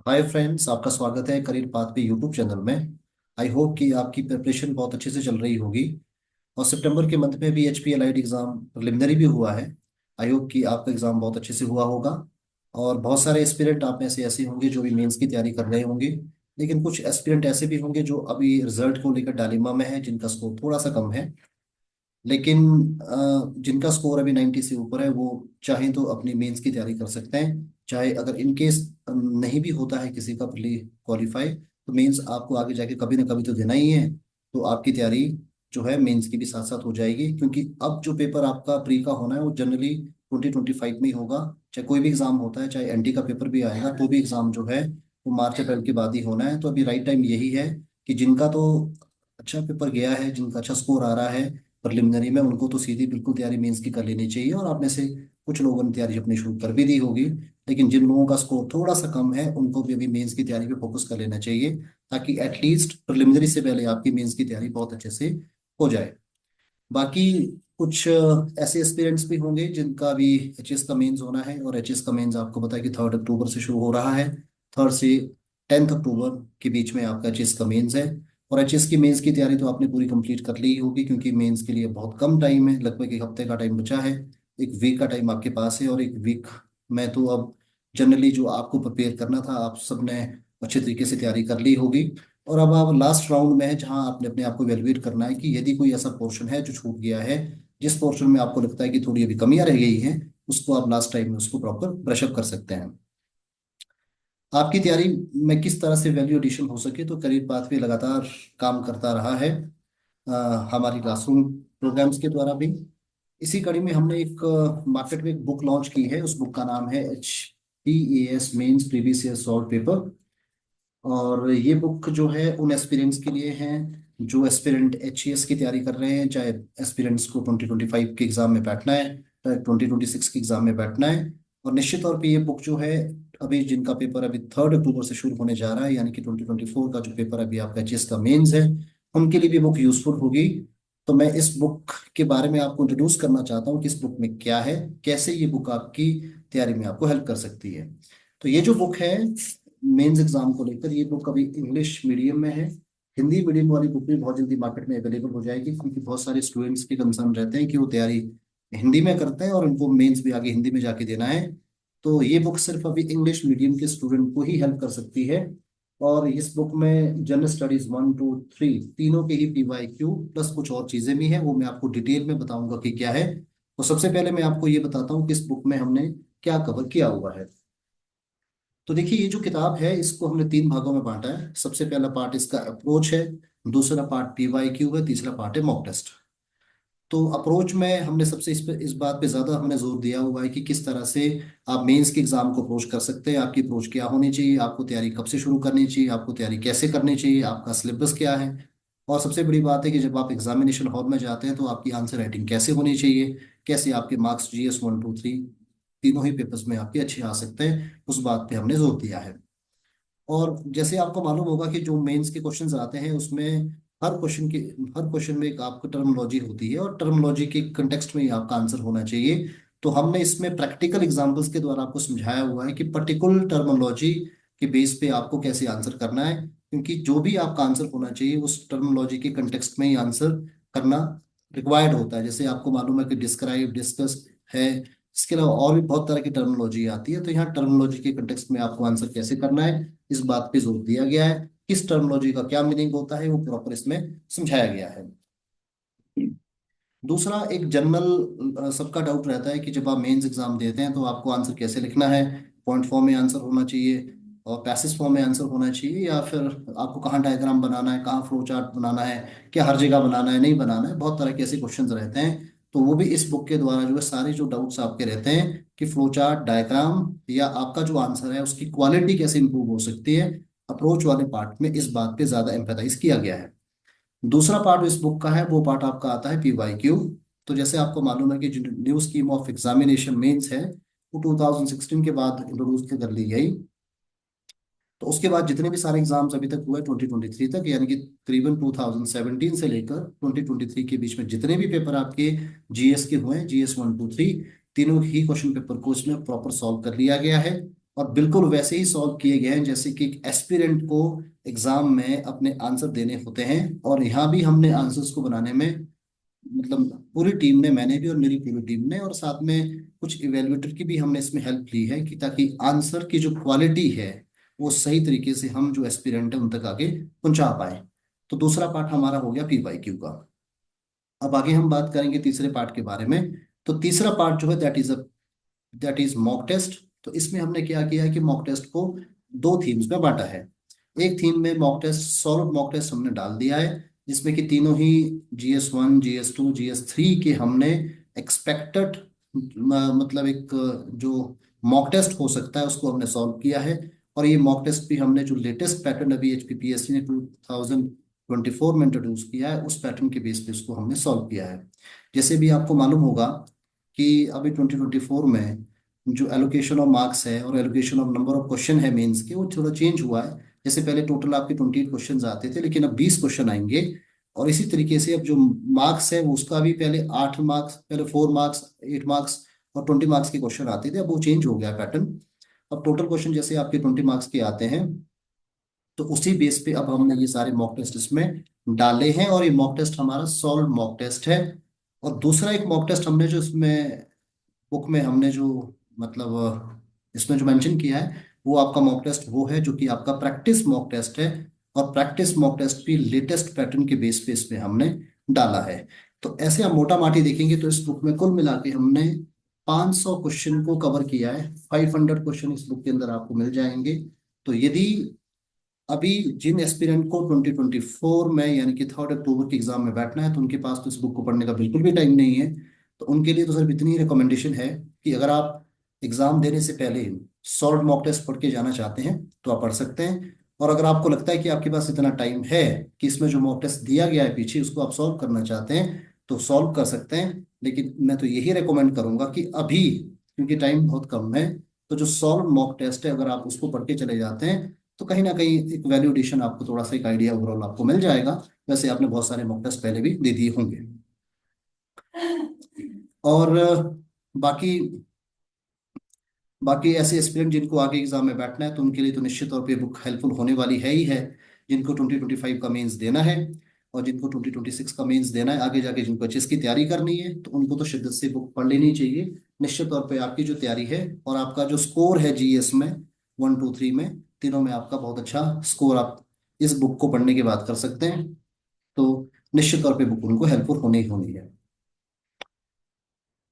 Hi friends, आपका स्वागत है करियर पाथ पे यूट्यूब चैनल में। आई होप कि आपकी प्रिपरेशन बहुत अच्छे से चल रही होगी। और सितंबर के मंथ में भी H P L I D exam preliminary भी हुआ है। आई होप कि आपका एग्ज़ाम बहुत अच्छे से हुआ होगा। और बहुत सारे एस्पिरेंट आप में से ऐसे होंगे जो भी मेंस की तैयारी कर रहे होंगे। लेकिन कुछ एस्पिरेंट ऐसे भी होंगे जो अभी रिजल्ट को लेकर डायलेमा में है, जिनका स्कोर थोड़ा सा कम है। लेकिन जिनका स्कोर अभी 90 से ऊपर है, वो चाहे तो अपनी मेंस की तैयारी कर सकते हैं। चाहे अगर इन केस नहीं भी होता है किसी का प्री क्वालिफाई, तो मेंस आपको आगे जाके कभी ना कभी तो देना ही है। तो आपकी तैयारी जो है मेंस की भी साथ साथ हो जाएगी, क्योंकि अब जो पेपर आपका प्री का होना है वो जनरली 2025 में ही होगा। चाहे कोई भी एग्जाम होता है, चाहे एनटी का पेपर भी आएगा, तो भी एग्जाम जो है वो मार्च अप्रैल के बाद ही होना है। तो अभी राइट टाइम यही है कि जिनका तो अच्छा पेपर गया है, जिनका अच्छा स्कोर आ रहा है प्रिलिमिनरी में, उनको तो सीधी बिल्कुल तैयारी मेंस की कर लेनी चाहिए। और आप में से कुछ लोगों ने तैयारी अपनी शुरू कर भी दी होगी। लेकिन जिन लोगों का स्कोर थोड़ा सा कम है, उनको भी अभी मेंस की तैयारी पे फोकस कर लेना चाहिए, ताकि एटलीस्ट प्रिलिमिनरी से पहले आपकी मेंस की तैयारी बहुत अच्छे से हो जाए। बाकी कुछ ऐसे एस्पिरेंट्स भी होंगे जिनका भी एचएस का मेंस होना है। और एचएस का मेंस आपको पता है कि 3 अक्टूबर से शुरू हो रहा है। 3 से 10 अक्टूबर के बीच में आपका एचएस का मेंस है। और एचएस की मेंस की तैयारी तो आपने पूरी कंप्लीट कर ली होगी, क्योंकि मेंस के लिए बहुत कम टाइम है, लगभग एक हफ्ते का टाइम बचा है। एक वीक का टाइम आपके पास है, और एक वीक में तो अब जनरली जो आपको प्रिपेयर करना था, आप सबने अच्छे तरीके से तैयारी कर ली होगी। और अब आप लास्ट राउंड में है, जहां आपने अपने आप को एवेलुएट करना है कि यदि कोई ऐसा पोर्शन है जो छूट गया है, जिस पोर्शन में आपको लगता है कि थोड़ी अभी कमियां रह गई हैं, उसको आप लास्ट टाइम में उसको प्रॉपर ब्रश अप कर सकते हैं। आपकी तैयारी में किस तरह से वैल्यू एडिशन हो सके, तो करियर पाथवे लगातार काम करता रहा है हमारी क्लासरूम प्रोग्राम्स के द्वारा भी। इसी कड़ी में हमने एक मार्केट में एक बुक लॉन्च की है। उस बुक का नाम है HPAS mains previous year solve paper. और ये बुक जो है उन एस्पिरेंट्स के लिए है जो एस्पिरेंट HES की तैयारी कर रहे हैं, चाहे एस्पिरेंट्स को 2025 के एग्जाम में बैठना है, चाहे 2026 के एग्जाम में बैठना है। और निश्चित तौर पे ये बुक जो है, अभी जिनका पेपर अभी 3 अक्टूबर से शुरू होने जा रहा है, यानी कि 2024 का जो पेपर अभी आपका HES का मेंस है, उनके लिए भी बुक यूजफुल होगी। तो मैं इस बुक के बारे में आपको इंट्रोड्यूस करना चाहता हूँ कि इस बुक में क्या है, कैसे ये बुक आपकी तैयारी में आपको हेल्प कर सकती है। तो ये जो बुक है मेंस एग्जाम को लेकर, ये बुक अभी इंग्लिश मीडियम में है। हिंदी मीडियम वाली बुक भी बहुत जल्दी मार्केट में अवेलेबल हो जाएगी, क्योंकि बहुत सारे स्टूडेंट्स के कंसर्न रहते हैं कि वो तैयारी हिंदी में करते हैं और उनको मेंस भी आगे हिंदी में जाके देना है। तो ये बुक सिर्फ अभी इंग्लिश मीडियम के स्टूडेंट को ही हेल्प कर सकती है। और इस बुक में जनरल स्टडीज 1 2 3 तीनों के ही PYQ प्लस कुछ और चीजें भी हैं, वो मैं आपको डिटेल में बताऊंगा कि क्या है। तो सबसे पहले मैं आपको ये बताता हूँ कि इस बुक में हमने क्या कवर किया हुआ है। तो देखिए, ये जो किताब है इसको हमने 3 भागों में बांटा है। सबसे पहला पार्ट इसका अप्रोच है, दूसरा पार्ट PYQ है, तीसरा पार्ट है मॉक टेस्ट। तो अप्रोच में हमने सबसे इस बात पे ज्यादा हमने जोर दिया हुआ है कि किस तरह से आप मेंस के एग्जाम को अप्रोच कर सकते हैं, आपकी अप्रोच क्या होनी चाहिए, आपको तैयारी कब से शुरू करनी चाहिए, आपको तैयारी कैसे करनी चाहिए, आपका सिलेबस क्या है। और सबसे बड़ी बात है कि जब आप एग्जामिनेशन हॉल में जाते हैं तो आपकी आंसर राइटिंग कैसे होनी चाहिए, कैसे आपके मार्क्स GS 1 2 3 तीनों ही पेपर्स में आपके अच्छे आ सकते हैं, उस बात पे हमने जोर दिया है। और जैसे आपको मालूम होगा कि जो मेंस के क्वेश्चंस आते हैं उसमें हर क्वेश्चन में एक आपको टर्मिनोलॉजी होती है, और टर्मिनोलॉजी के कंटेक्स्ट में ही आपका आंसर होना चाहिए। तो हमने इसमें प्रैक्टिकल एग्जांपल्स के द्वारा आपको समझाया हुआ है कि पर्टिकुलर टर्मिनोलॉजी के बेस पे आपको कैसे आंसर करना है, क्योंकि जो भी आपका आंसर होना चाहिए उस टर्मिनोलॉजी के कंटेक्स्ट में ही आंसर करना रिक्वायर्ड होता है। जैसे आपको मालूम है कि डिस्क्राइब, डिस्कस है, इसके अलावा और भी बहुत तरह की टर्मिनोलॉजी आती है। तो यहाँ टर्मिनोलॉजी के कंटेक्स्ट में आपको आंसर कैसे करना है, इस बात पे जोर दिया गया है। किस टर्मिनोलॉजी का क्या मीनिंग होता है वो प्रॉपर इसमें समझाया गया है। दूसरा, एक जनरल सबका डाउट रहता है कि जब आप मेंस एग्जाम देते हैं तो आपको आंसर कैसे लिखना है। पॉइंट फॉर्म में आंसर होना चाहिए और पैसेज फॉर्म में आंसर होना चाहिए, या फिर आपको कहाँ डायग्राम बनाना है, कहाँ फ्लो चार्ट बनाना है, क्या हर जगह बनाना है, नहीं बनाना है। बहुत तरह के ऐसे क्वेश्चंस रहते हैं। तो वो भी इस बुक के द्वारा जो है सारे जो डाउट्स आपके रहते हैं कि फ्लो चार्ट, डायग्राम, या आपका जो आंसर है उसकी क्वालिटी कैसे इंप्रूव हो सकती है, अप्रोच वाले पार्ट में इस बात पे ज्यादा एम्फेसाइज किया गया है। दूसरा पार्ट इस बुक का है, वो पार्ट आपका आता है PYQ। तो जैसे आपको मालूम है कि जो new scheme of examination mains है वो 2016 के बाद इंट्रोड्यूस कर ली गई। तो उसके बाद जितने भी सारे एग्जाम्स अभी तक हुए 2023 तक, यानी कि तकरीबन 2017 से लेकर 2023 के बीच में जितने भी पेपर आपके GS के हुए हैं, GS 1 2 3 तीनों ही क्वेश्चन पेपर को इसमें प्रॉपर सॉल्व कर लिया गया है। और बिल्कुल वैसे ही सॉल्व किए गए हैं जैसे कि एक एस्पिरेंट को एग्जाम में अपने आंसर देने होते हैं। और यहाँ भी हमने आंसर्स को बनाने में, मतलब पूरी टीम ने, मैंने भी और मेरी पूरी टीम ने, और साथ में कुछ इवेल्युएटर की भी हमने इसमें हेल्प ली है कि ताकि आंसर की जो क्वालिटी है वो सही तरीके से हम जो एस्पिरेंट है उन तक आगे पहुंचा पाए। तो दूसरा पार्ट हमारा हो गया PYQ का। अब आगे हम बात करेंगे तीसरे पार्ट के बारे में। तो तीसरा पार्ट जो है दैट इज मॉक टेस्ट। तो इसमें हमने क्या किया है कि मॉक टेस्ट को दो थीम्स में बांटा है। एक थीम में mock test, solve mock test हमने डाल दिया है, जिसमें कि तीनों ही GS1, GS2, GS3 के हमने एक्सपेक्टेड, मतलब एक जो मॉक टेस्ट हो सकता है उसको हमने सॉल्व किया है। और ये मॉक टेस्ट भी हमने जो लेटेस्ट पैटर्न अभी HPPSC ने 2024 में इंट्रोड्यूस किया है उस पैटर्न के बेस पे उसको हमने सॉल्व किया है। जैसे भी आपको मालूम होगा कि अभी 2024 में जो एलोकेशन ऑफ मार्क्स है और allocation of number of question है मेंस के, वो थोड़ा चेंज हुआ है। जैसे पहले टोटल आपके 28 क्वेश्चन आते थे, लेकिन अब 20 क्वेश्चन आएंगे। और इसी तरीके से अब जो मार्क्स है वो उसका भी पहले 8 मार्क्स, पहले 4 मार्क्स, 8 मार्क्स और 20 मार्क्स के क्वेश्चन आते थे, अब वो चेंज हो गया पैटर्न। अब टोटल क्वेश्चन जैसे आपके 20 मार्क्स के आते हैं, तो उसी बेस पे अब हमने ये सारे मॉक टेस्ट इसमें डाले हैं, और ये मॉक टेस्ट हमारा सॉल्व मॉक टेस्ट है। और दूसरा एक मॉक टेस्ट हमने जो इसमें बुक में हमने जो, मतलब इसमें जो मेंशन किया है, वो आपका मॉक टेस्ट वो है जो कि आपका प्रैक्टिस मॉक टेस्ट है। और प्रैक्टिस मॉक टेस्ट भी लेटेस्ट पैटर्न के बेस पे इसमें हमने डाला है। तो ऐसे हम मोटा माटी देखेंगे तो इस बुक में कुल मिला के हमने 500 क्वेश्चन को कवर किया है। 500 क्वेश्चन इस बुक के अंदर आपको मिल जाएंगे। तो यदि अभी जिन एस्पिरेंट को 2024 में यानी कि 3 अक्टूबर के एग्जाम में बैठना है, तो उनके पास तो इस बुक को पढ़ने का बिल्कुल भी टाइम नहीं है। तो उनके लिए तो सिर्फ इतनी रिकमेंडेशन है कि अगर आप एग्जाम देने से पहले सॉल्व मॉक टेस्ट पढ़ के जाना चाहते हैं तो आप पढ़ सकते हैं। और अगर आपको लगता है कि आपके पास इतना टाइम है कि इसमें जो मॉक टेस्ट दिया गया है पीछे उसको आप सॉल्व करना चाहते हैं तो सॉल्व कर सकते हैं। लेकिन मैं तो यही रिकमेंड करूंगा कि अभी, क्योंकि टाइम बहुत कम है, तो जो सॉल्व मॉक टेस्ट है अगर आप उसको पढ़ के चले जाते हैं तो कहीं ना कहीं एक वैल्यूएशन आपको थोड़ा सा एक आइडिया ओवरऑल आपको मिल जाएगा। वैसे आपने बहुत सारे मॉक टेस्ट पहले भी दे दिए होंगे। और बाकी बाकी ऐसे एस्पिरेंट जिनको आगे एग्जाम में बैठना है तो उनके लिए तो निश्चित तौर पे बुक हेल्पफुल होने वाली है ही है। जिनको 2025 का मेंस देना है और जिनको 2026 का मेंस देना है आगे जाके, जिनको अच्छे की तैयारी करनी है, तो उनको तो शिद्दत से बुक पढ़ लेनी चाहिए। निश्चित तौर पे आपकी जो तैयारी है और आपका जो स्कोर है GS में 1, 2, 3 में, तीनों में आपका बहुत अच्छा स्कोर आप इस बुक को पढ़ने के बाद कर सकते हैं। तो निश्चित तौर पे बुक उनको हेल्पफुल होनी ही होनी है।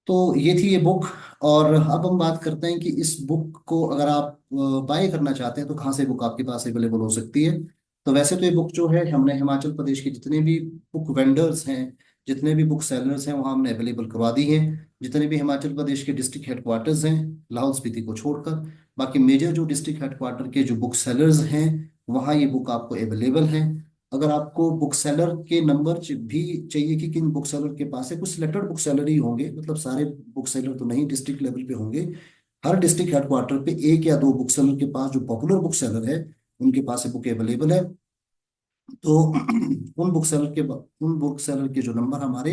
तो ये थी ये बुक। और अब हम बात करते हैं कि इस बुक को अगर आप बाय करना चाहते हैं तो कहाँ से बुक आपके पास अवेलेबल हो सकती है। तो वैसे तो ये बुक जो है हमने हिमाचल प्रदेश के जितने भी बुक वेंडर्स हैं, जितने भी बुक सेलर्स हैं, वहाँ हमने अवेलेबल करवा दी हैं। जितने भी हिमाचल प्रदेश के डिस्ट्रिक्ट हेडक्वार्टर्स हैं लाहौल स्पीति को छोड़कर, बाकी मेजर जो डिस्ट्रिक्ट हेडक्वार्टर के जो बुक सेलर्स हैं वहाँ ये बुक आपको अवेलेबल है। अगर आपको बुक सेलर के नंबर भी चाहिए कि किन बुक सेलर के पास है, कुछ सिलेक्टेड बुक सेलर ही होंगे, मतलब सारे बुक सेलर तो नहीं डिस्ट्रिक्ट लेवल पे होंगे। हर डिस्ट्रिक्ट हेडक्वार्टर पे एक या दो बुक सेलर के पास, जो पॉपुलर बुक सेलर है उनके पास ये बुक अवेलेबल है। तो उन बुक सेलर के जो नंबर हमारे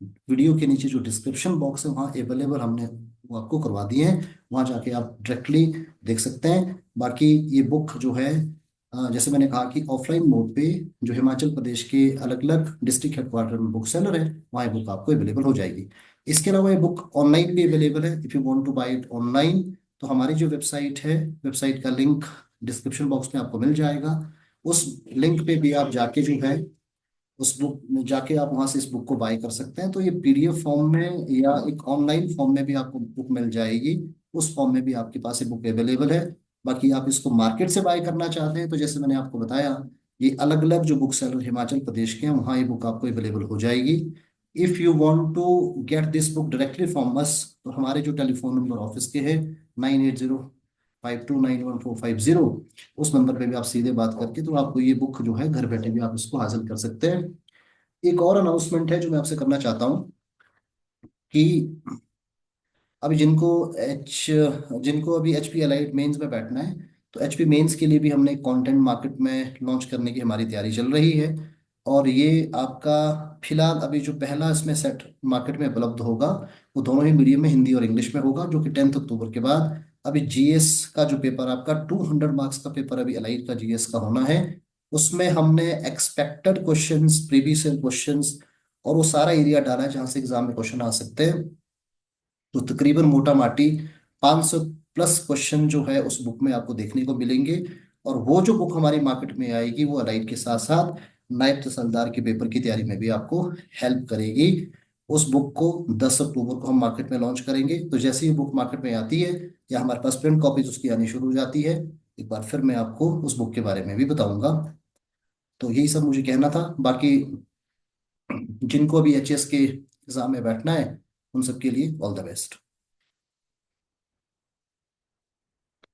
वीडियो के नीचे जो डिस्क्रिप्शन बॉक्स है वहाँ अवेलेबल, हमने वो आपको करवा दिए हैं। वहाँ जाके आप डायरेक्टली देख सकते हैं। बाकी ये बुक जो है, जैसे मैंने कहा कि ऑफलाइन मोड पे जो हिमाचल प्रदेश के अलग अलग डिस्ट्रिक्ट हेडक्वार्टर में बुक सेलर है वहाँ ये बुक आपको अवेलेबल हो जाएगी। इसके अलावा ये बुक ऑनलाइन भी अवेलेबल है। If you want to buy it online, तो हमारी जो वेबसाइट है, वेबसाइट का लिंक डिस्क्रिप्शन बॉक्स में आपको मिल जाएगा। उस लिंक पे भी आप जाके जो है उस बुक में जाके आप वहां से इस बुक को बाय कर सकते हैं। तो ये PDF फॉर्म में या एक ऑनलाइन फॉर्म में भी आपको बुक मिल जाएगी। उस फॉर्म में भी आपके पास ये बुक अवेलेबल है। बाकी आप इसको मार्केट से बाय करना चाहते हैं तो जैसे मैंने आपको बताया, ये अलग अलग जो बुक सेलर हिमाचल प्रदेश के हैं वहाँ ये बुक आपको अवेलेबल हो जाएगी। If you want to get this book directly from us, तो हमारे जो टेलीफोन नंबर ऑफिस के हैं 9805291450, उस नंबर पे भी आप सीधे बात करके तो आपको ये बुक जो है घर बैठे भी आप इसको हासिल कर सकते हैं। एक और अनाउंसमेंट है जो मैं आपसे करना चाहता हूँ कि अभी जिनको अभी HP एलाइड मेंस में बैठना है, तो HP मेंस के लिए भी हमने कंटेंट मार्केट में लॉन्च करने की हमारी तैयारी चल रही है। और ये आपका फिलहाल अभी जो पहला इसमें सेट मार्केट में उपलब्ध होगा वो दोनों ही मीडियम में, हिंदी और इंग्लिश में होगा, जो कि 10 अक्टूबर के बाद अभी जीएस का जो पेपर आपका 200 मार्क्स का पेपर अभी एलाइड का जीएस का होना है, उसमें हमने एक्सपेक्टेड क्वेश्चंस, प्रीवियस क्वेश्चंस और वो सारा एरिया डाला है जहां से एग्जाम में क्वेश्चन आ सकते हैं। तो तकरीबन मोटा माटी 500 प्लस क्वेश्चन जो है उस बुक में आपको देखने को मिलेंगे। और वो जो बुक हमारी मार्केट में आएगी वो अलाइड के साथ साथ नायब तहसीलदार के पेपर की तैयारी में भी आपको हेल्प करेगी। उस बुक को 10 अक्टूबर को हम मार्केट में लॉन्च करेंगे। तो जैसे ही बुक मार्केट में आती है या हमारे पास प्रिंट कॉपीज उसकी आनी शुरू हो जाती है, एक बार फिर मैं आपको उस बुक के बारे में भी बताऊंगा। तो यही सब मुझे कहना था। बाकी जिनको अभी एचएस के एग्जाम में बैठना है, उन सबके लिए ऑल द बेस्ट।